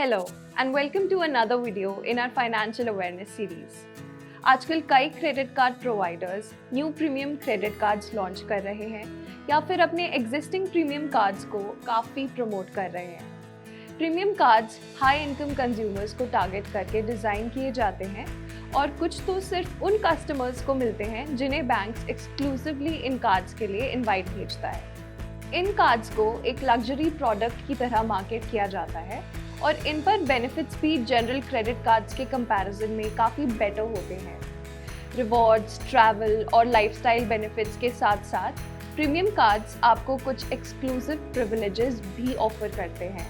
Hello and welcome to another video in our financial awareness series. आजकल कई credit card providers new premium credit cards launch कर रहे हैं या फिर अपने एग्जिस्टिंग प्रीमियम कार्ड्स को काफ़ी प्रमोट कर रहे हैं। Premium cards high income consumers को टारगेट करके डिज़ाइन किए जाते हैं और कुछ तो सिर्फ उन कस्टमर्स को मिलते हैं जिन्हें बैंक्स एक्सक्लूसिवली इन कार्ड्स के लिए इनवाइट भेजता है। इन कार्ड्स को एक लग्जरी प्रोडक्ट की तरह मार्केट किया जाता है और इन पर बेनिफिट्स भी जनरल क्रेडिट कार्ड्स के कंपैरिजन में काफ़ी बेटर होते हैं। रिवॉर्ड्स, ट्रैवल और लाइफस्टाइल बेनिफिट्स के साथ साथ प्रीमियम कार्ड्स आपको कुछ एक्सक्लूसिव प्रिविलेजेस भी ऑफर करते हैं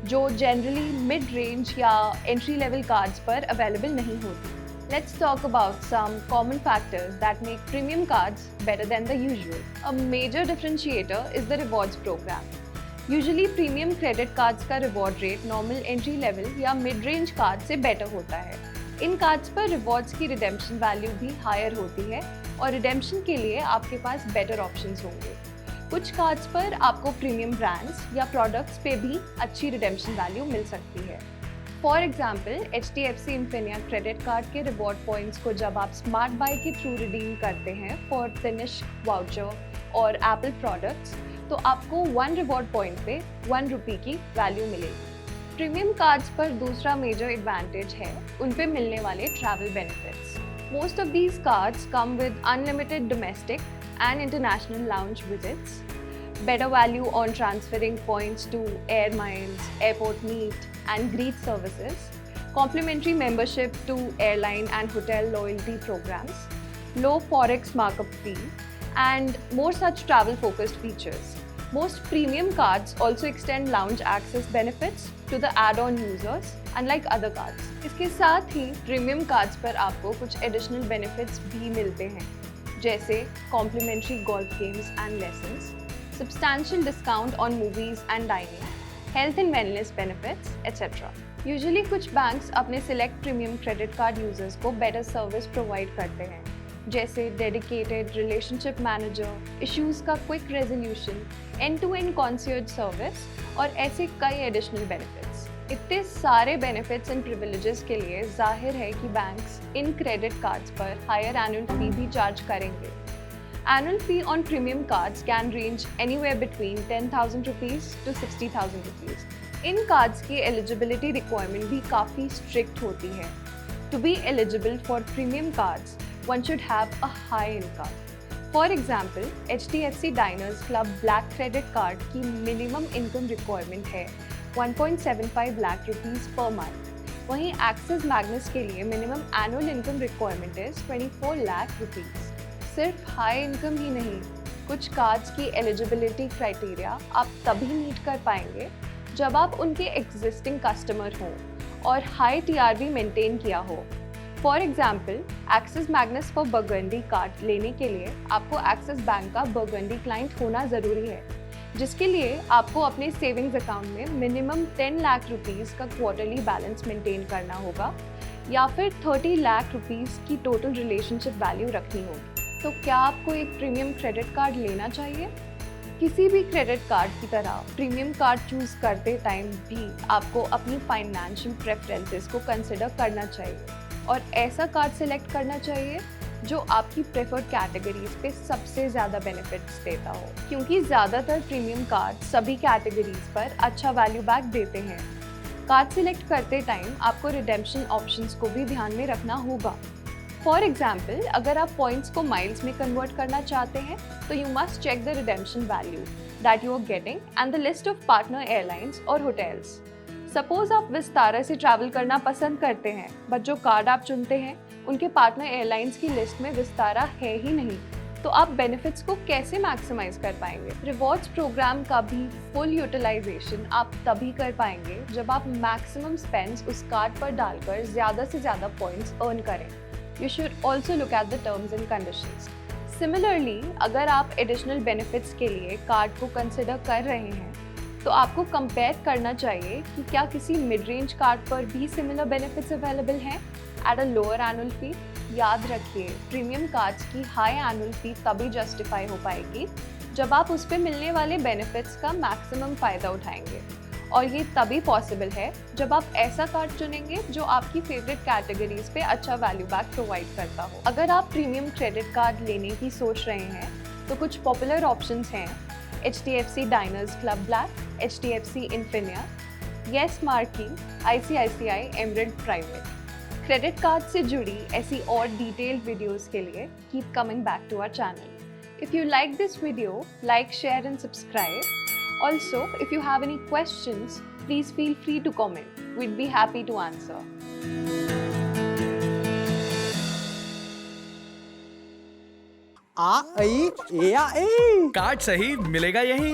जो जनरली मिड रेंज या एंट्री लेवल कार्ड्स पर अवेलेबल नहीं होती। Let's talk about some common factors that make premium cards better than the usual. A major differentiator is the rewards program. Usually premium credit cards का reward rate normal entry level या mid range cards से better होता है। इन cards पर rewards की redemption value भी higher होती है और redemption के लिए आपके पास better options होंगे। कुछ cards पर आपको premium brands या products पे भी अच्छी redemption value मिल सकती है। For example HDFC Infinia credit card के रिवॉर्ड पॉइंट्स को जब आप स्मार्ट बाई के थ्रू रिडीम करते हैं फॉर तनिष्क वाउचर और एप्पल प्रोडक्ट्स तो आपको 1 रिवॉर्ड पॉइंट पे 1 रुपये की वैल्यू मिलेगी। प्रीमियम कार्ड्स पर दूसरा मेजर एडवांटेज है उन पे मिलने वाले travel benefits. Most of these cards come with unlimited domestic and international lounge visits, better value on transferring points to air miles, airport meet and greet services, complimentary membership to airline and hotel loyalty programs, low forex markup fee, and more such travel-focused features. Most premium cards also extend lounge access benefits to the add-on users, unlike other cards. इसके साथ ही premium cards पर आपको कुछ additional benefits भी मिलते हैं, जैसे complimentary golf games and lessons, substantial discount on movies and dining, health and wellness benefits, etc. Usually कुछ banks अपने select premium credit card users को better service provide करते हैं, जैसे dedicated relationship manager, issues का quick resolution, end-to-end concierge service और ऐसे कई additional benefits. इतने सारे benefits and privileges के लिए जाहिर है कि banks इन credit cards पर higher annual fee भी charge करेंगे। Annual fee on premium cards can range anywhere between 10,000 rupees to 60,000 rupees. In cards की eligibility requirement भी काफ़ी strict होती है। To be eligible for premium cards, one should have a high income. For example, HDFC Diners Club Black Credit Card की minimum income requirement है 1.75 lakh rupees per month. वहीं Axis Magnus के लिए minimum annual income requirement is 24 lakh rupees. सिर्फ high income ही नहीं, कुछ cards की eligibility criteria आप तभी मीट कर पाएंगे जब आप उनके एग्जिस्टिंग कस्टमर हों और हाई TRV मेंटेन किया हो। For example, axis Magnus for burgundy card लेने के लिए आपको एक्सिस बैंक का बर्गंडी क्लाइंट होना ज़रूरी है, जिसके लिए आपको अपने सेविंग्स अकाउंट में मिनिमम 10 लाख रुपीज़ का क्वार्टरली बैलेंस मेंटेन करना होगा या फिर 30 लाख रुपीज़ की टोटल रिलेशनशिप वैल्यू रखनी होगी। तो क्या आपको एक प्रीमियम क्रेडिट कार्ड लेना चाहिए? किसी भी क्रेडिट कार्ड की तरह प्रीमियम कार्ड चूज करते टाइम भी आपको अपनी फाइनेंशियल प्रेफरेंसेस को कंसिडर करना चाहिए और ऐसा कार्ड सिलेक्ट करना चाहिए जो आपकी प्रेफर्ड कैटेगरीज पे सबसे ज़्यादा बेनिफिट्स देता हो, क्योंकि ज़्यादातर प्रीमियम कार्ड सभी कैटेगरीज पर अच्छा वैल्यू बैक देते हैं। कार्ड सिलेक्ट करते टाइम आपको रिडेम्पशन ऑप्शंस को भी ध्यान में रखना होगा। फॉर एग्जाम्पल, अगर आप पॉइंट्स को माइल्स में कन्वर्ट करना चाहते हैं तो you must check the redemption value that you are getting and the list of partner airlines और होटल्स। सपोज आप विस्तारा से ट्रैवल करना पसंद करते हैं बट जो कार्ड आप चुनते हैं उनके पार्टनर एयरलाइंस की लिस्ट में विस्तारा है ही नहीं, तो आप बेनिफिट्स को कैसे मैक्सिमाइज कर पाएंगे? रिवॉर्ड्स प्रोग्राम का भी फुल यूटिलाइजेशन आप तभी कर पाएंगे जब आप मैक्सिमम स्पेंड्स उस कार्ड पर डालकर ज़्यादा से ज़्यादा पॉइंट्स अर्न करें। You should also look at the terms and conditions. Similarly, अगर आप एडिशनल बेनिफिट्स के लिए कार्ड को कंसिडर कर रहे हैं तो आपको कंपेयर करना चाहिए कि क्या किसी मिड रेंज कार्ड पर भी सिमिलर बेनिफिट्स अवेलेबल हैं एट अ लोअर एनुअल फी। याद रखिए, प्रीमियम कार्ड्स की हाई एनुअल फी तभी जस्टिफाई हो पाएगी जब आप उस पर मिलने वाले बेनिफिट्स का मैक्सिमम फ़ायदा उठाएंगे और ये तभी पॉसिबल है जब आप ऐसा कार्ड चुनेंगे जो आपकी फेवरेट कैटेगरीज पे अच्छा वैल्यू बैक प्रोवाइड करता हो। अगर आप प्रीमियम क्रेडिट कार्ड लेने की सोच रहे हैं तो कुछ पॉपुलर ऑप्शंस हैं HDFC Diners Club Black, HDFC Infinia, Yes Marquee, ICICI Emerald Private. Credit card से जुड़ी ऐसी और डिटेल्ड वीडियोस के लिए keep coming back to our channel. If you like this video, like, share and subscribe. Also, if you have any questions, please feel free to comment. We'd be happy to answer. आ I A आ A card सही मिलेगा यहीं।